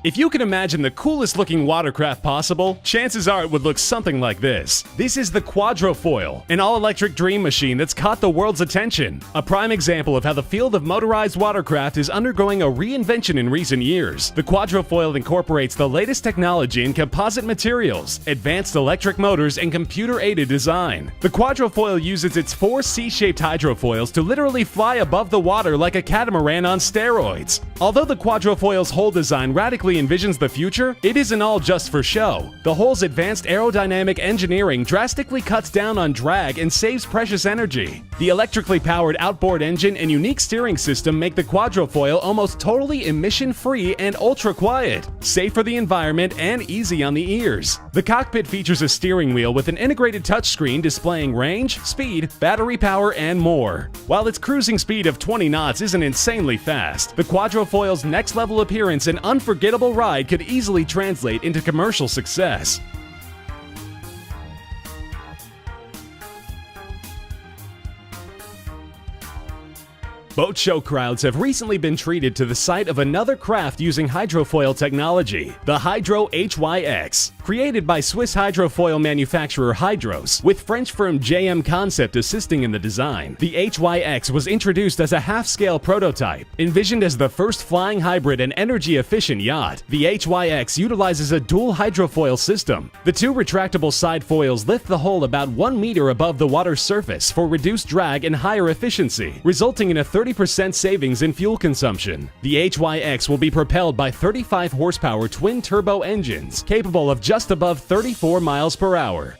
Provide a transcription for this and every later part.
If you can imagine the coolest looking watercraft possible, chances are it would look something like this. This is the Quadrofoil, an all-electric dream machine that's caught the world's attention. A prime example of how the field of motorized watercraft is undergoing a reinvention in recent years. The Quadrofoil incorporates the latest technology in composite materials, advanced electric motors, and computer-aided design. The Quadrofoil uses its 4 C-shaped hydrofoils to literally fly above the water like a catamaran on steroids. Although the Quadrofoil's whole design radically envisions the future, it isn't all just for show. The hull's advanced aerodynamic engineering drastically cuts down on drag and saves precious energy. The electrically powered outboard engine and unique steering system make the Quadrofoil almost totally emission-free and ultra-quiet, safe for the environment and easy on the ears. The cockpit features a steering wheel with an integrated touchscreen displaying range, speed, battery power, and more. While its cruising speed of 20 knots isn't insanely fast, the Quadrofoil's next-level appearance and unforgettable ride could easily translate into commercial success. Boat show crowds have recently been treated to the sight of another craft using hydrofoil technology, the Hydro HYX. Created by Swiss hydrofoil manufacturer Hydros, with French firm JM Concept assisting in the design, the HYX was introduced as a half-scale prototype. Envisioned as the first flying hybrid and energy-efficient yacht, the HYX utilizes a dual hydrofoil system. The 2 retractable side foils lift the hull about 1 meter above the water's surface for reduced drag and higher efficiency, resulting in a 30% savings in fuel consumption. The HYX will be propelled by 35 horsepower twin-turbo engines, capable of just above 34 miles per hour.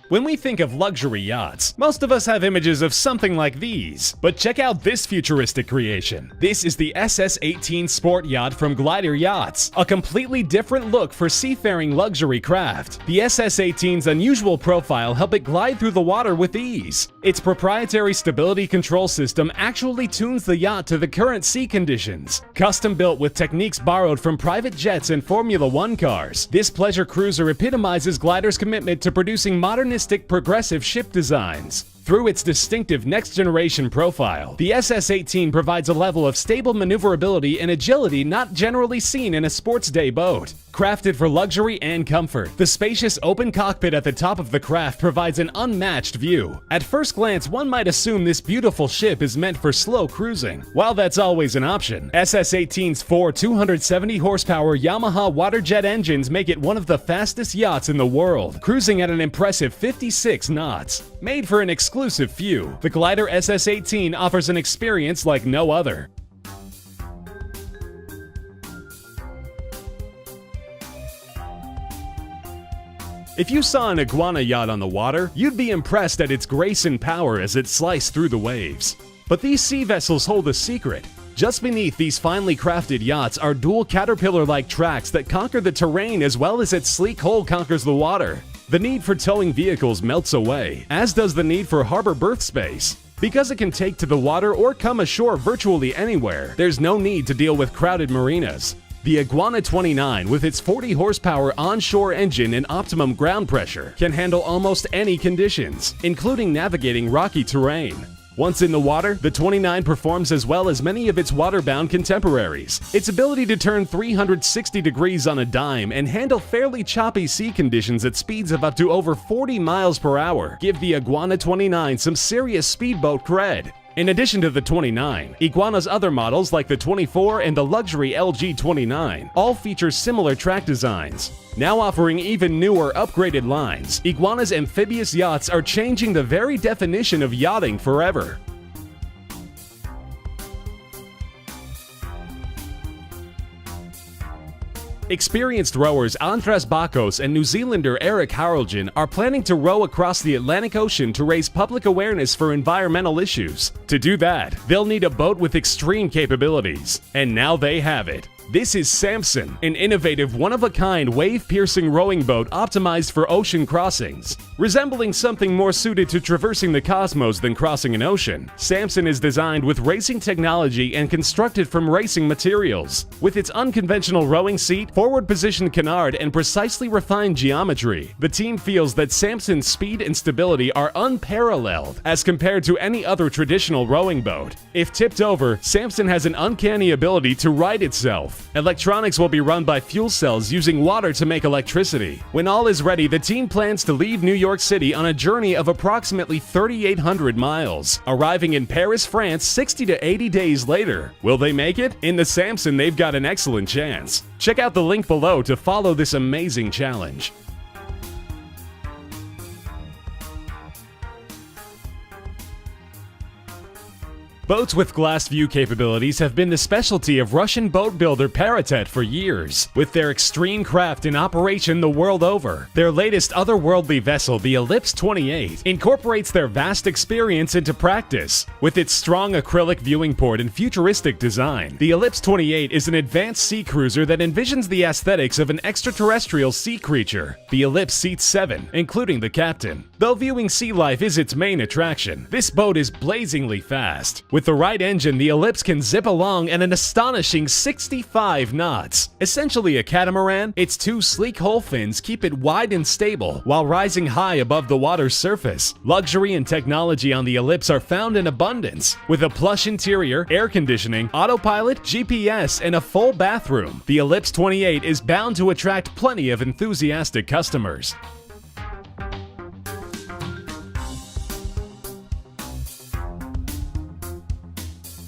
When we think of luxury yachts, most of us have images of something like these. But check out this futuristic creation. This is the SS-18 sport yacht from Glider Yachts, a completely different look for seafaring luxury craft. The SS-18's unusual profile helps it glide through the water with ease. Its proprietary stability control system actually tunes the yacht to the current sea conditions. Custom built with techniques borrowed from private jets and Formula One cars, this pleasure cruiser epitomizes Glider's commitment to producing modern progressive ship designs. Through its distinctive next-generation profile, the SS-18 provides a level of stable maneuverability and agility not generally seen in a sports day boat. Crafted for luxury and comfort, the spacious open cockpit at the top of the craft provides an unmatched view. At first glance, one might assume this beautiful ship is meant for slow cruising. While that's always an option, SS-18's 4 270-horsepower Yamaha waterjet engines make it one of the fastest yachts in the world, cruising at an impressive 56 knots. Made for an exclusive few, the Glider SS-18 offers an experience like no other. If you saw an iguana yacht on the water, you'd be impressed at its grace and power as it sliced through the waves. But these sea vessels hold a secret. Just beneath these finely crafted yachts are dual caterpillar-like tracks that conquer the terrain as well as its sleek hull conquers the water. The need for towing vehicles melts away, as does the need for harbor berth space. Because it can take to the water or come ashore virtually anywhere, there's no need to deal with crowded marinas. The Iguana 29, with its 40 horsepower onshore engine and optimum ground pressure, can handle almost any conditions, including navigating rocky terrain. Once in the water, the 29 performs as well as many of its waterbound contemporaries. Its ability to turn 360 degrees on a dime and handle fairly choppy sea conditions at speeds of up to over 40 miles per hour give the Iguana 29 some serious speedboat cred. In addition to the 29, Iguana's other models like the 24 and the luxury LG 29 all feature similar track designs. Now offering even newer upgraded lines, Iguana's amphibious yachts are changing the very definition of yachting forever. Experienced rowers Andras Bakos and New Zealander Eric Haraldjan are planning to row across the Atlantic Ocean to raise public awareness for environmental issues. To do that, they'll need a boat with extreme capabilities. And now they have it. This is Samson, an innovative, one-of-a-kind, wave-piercing rowing boat optimized for ocean crossings. Resembling something more suited to traversing the cosmos than crossing an ocean, Samson is designed with racing technology and constructed from racing materials. With its unconventional rowing seat, forward-positioned canard, and precisely refined geometry, the team feels that Samson's speed and stability are unparalleled as compared to any other traditional rowing boat. If tipped over, Samson has an uncanny ability to right itself. Electronics will be run by fuel cells using water to make electricity. When all is ready, the team plans to leave New York City on a journey of approximately 3,800 miles, arriving in Paris, France 60 to 80 days later. Will they make it? In the Samson, they've got an excellent chance. Check out the link below to follow this amazing challenge. Boats with glass view capabilities have been the specialty of Russian boat builder Paratet for years, with their extreme craft in operation the world over. Their latest otherworldly vessel, the Ellipse 28, incorporates their vast experience into practice. With its strong acrylic viewing port and futuristic design, the Ellipse 28 is an advanced sea cruiser that envisions the aesthetics of an extraterrestrial sea creature. The Ellipse seats 7, including the captain. Though viewing sea life is its main attraction, this boat is blazingly fast. With the right engine, the Ellipse can zip along at an astonishing 65 knots. Essentially a catamaran, its two sleek hull fins keep it wide and stable while rising high above the water's surface. Luxury and technology on the Ellipse are found in abundance. With a plush interior, air conditioning, autopilot, GPS, and a full bathroom, the Ellipse 28 is bound to attract plenty of enthusiastic customers.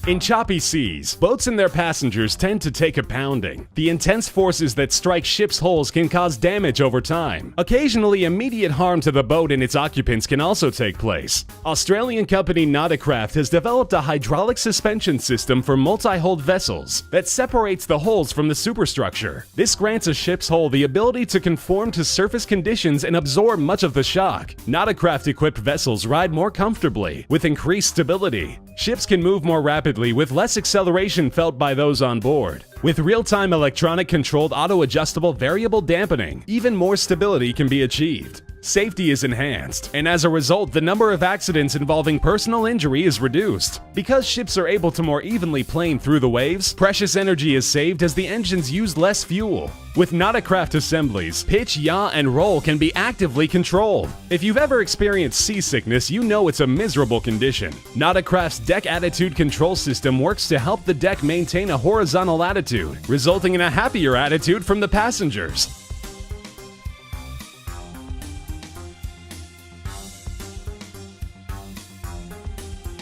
In choppy seas, boats and their passengers tend to take a pounding. The intense forces that strike ships' hulls can cause damage over time. Occasionally, immediate harm to the boat and its occupants can also take place. Australian company Watercrafts has developed a hydraulic suspension system for multi-hulled vessels that separates the hulls from the superstructure. This grants a ship's hull the ability to conform to surface conditions and absorb much of the shock. Watercraft-equipped vessels ride more comfortably, with increased stability. Ships can move more rapidly with less acceleration felt by those on board. With real-time electronic-controlled auto-adjustable variable dampening, even more stability can be achieved. Safety is enhanced, and as a result, the number of accidents involving personal injury is reduced. Because ships are able to more evenly plane through the waves, precious energy is saved as the engines use less fuel. With Watercraft assemblies, pitch, yaw, and roll can be actively controlled. If you've ever experienced seasickness, you know it's a miserable condition. Watercraft's deck attitude control system works to help the deck maintain a horizontal attitude, resulting in a happier attitude from the passengers.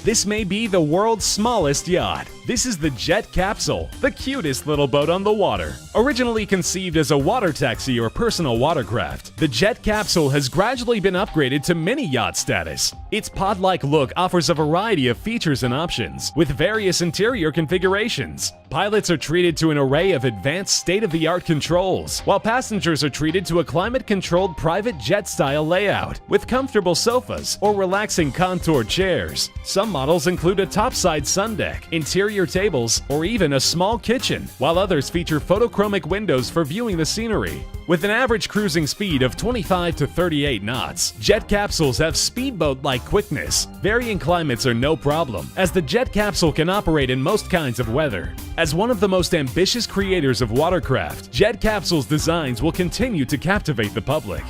This may be the world's smallest yacht. This is the Jet Capsule, the cutest little boat on the water. Originally conceived as a water taxi or personal watercraft, the Jet Capsule has gradually been upgraded to mini yacht status. Its pod-like look offers a variety of features and options, with various interior configurations. Pilots are treated to an array of advanced state-of-the-art controls, while passengers are treated to a climate-controlled private jet-style layout, with comfortable sofas or relaxing contoured chairs. Some models include a topside sun deck, interior tables, or even a small kitchen, while others feature photochromic windows for viewing the scenery. With an average cruising speed of 25 to 38 knots, jet capsules have speedboat-like quickness. Varying climates are no problem, as the jet capsule can operate in most kinds of weather. As one of the most ambitious creators of watercraft, Jet Capsule's designs will continue to captivate the public.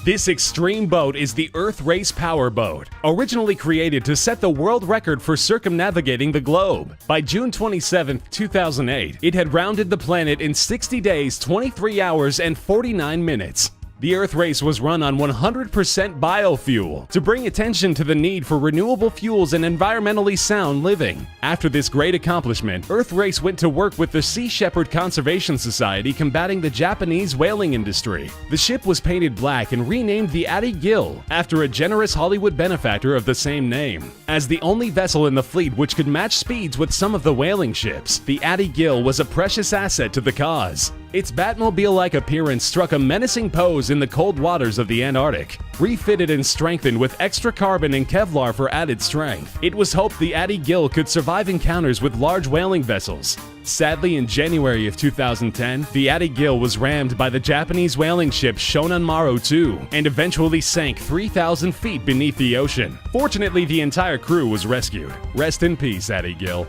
This extreme boat is the Earth Race Power Boat, originally created to set the world record for circumnavigating the globe. By June 27, 2008, it had rounded the planet in 60 days, 23 hours, and 49 minutes. The Earth Race was run on 100% biofuel to bring attention to the need for renewable fuels and environmentally sound living. After this great accomplishment, Earth Race went to work with the Sea Shepherd Conservation Society combating the Japanese whaling industry. The ship was painted black and renamed the Addie Gill after a generous Hollywood benefactor of the same name. As the only vessel in the fleet which could match speeds with some of the whaling ships, the Addie Gill was a precious asset to the cause. Its Batmobile-like appearance struck a menacing pose in the cold waters of the Antarctic. Refitted and strengthened with extra carbon and Kevlar for added strength, it was hoped the Addy Gill could survive encounters with large whaling vessels. Sadly, in January of 2010, the Addy Gill was rammed by the Japanese whaling ship Shonan Maru II and eventually sank 3,000 feet beneath the ocean. Fortunately, the entire crew was rescued. Rest in peace, Addy Gill.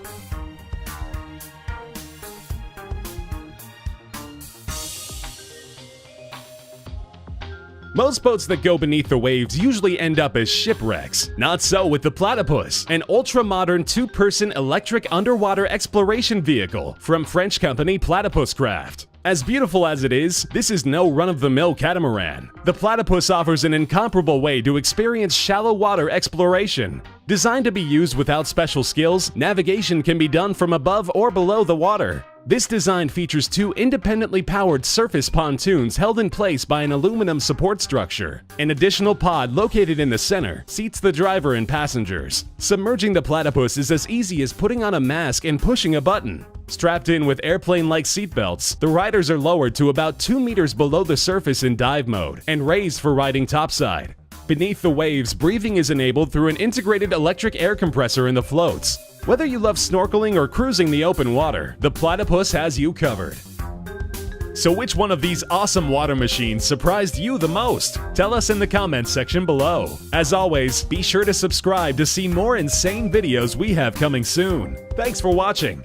Most boats that go beneath the waves usually end up as shipwrecks. Not so with the Platypus, an ultra-modern two-person electric underwater exploration vehicle from French company Watercrafts. As beautiful as it is, this is no run-of-the-mill catamaran. The Platypus offers an incomparable way to experience shallow water exploration. Designed to be used without special skills, navigation can be done from above or below the water. This design features two independently powered surface pontoons held in place by an aluminum support structure. An additional pod located in the center seats the driver and passengers. Submerging the Platypus is as easy as putting on a mask and pushing a button. Strapped in with airplane-like seatbelts, the riders are lowered to about 2 meters below the surface in dive mode and raised for riding topside. Beneath the waves, breathing is enabled through an integrated electric air compressor in the floats. Whether you love snorkeling or cruising the open water, the Platypus has you covered. So which one of these awesome water machines surprised you the most? Tell us in the comments section below. As always, be sure to subscribe to see more insane videos we have coming soon. Thanks for watching.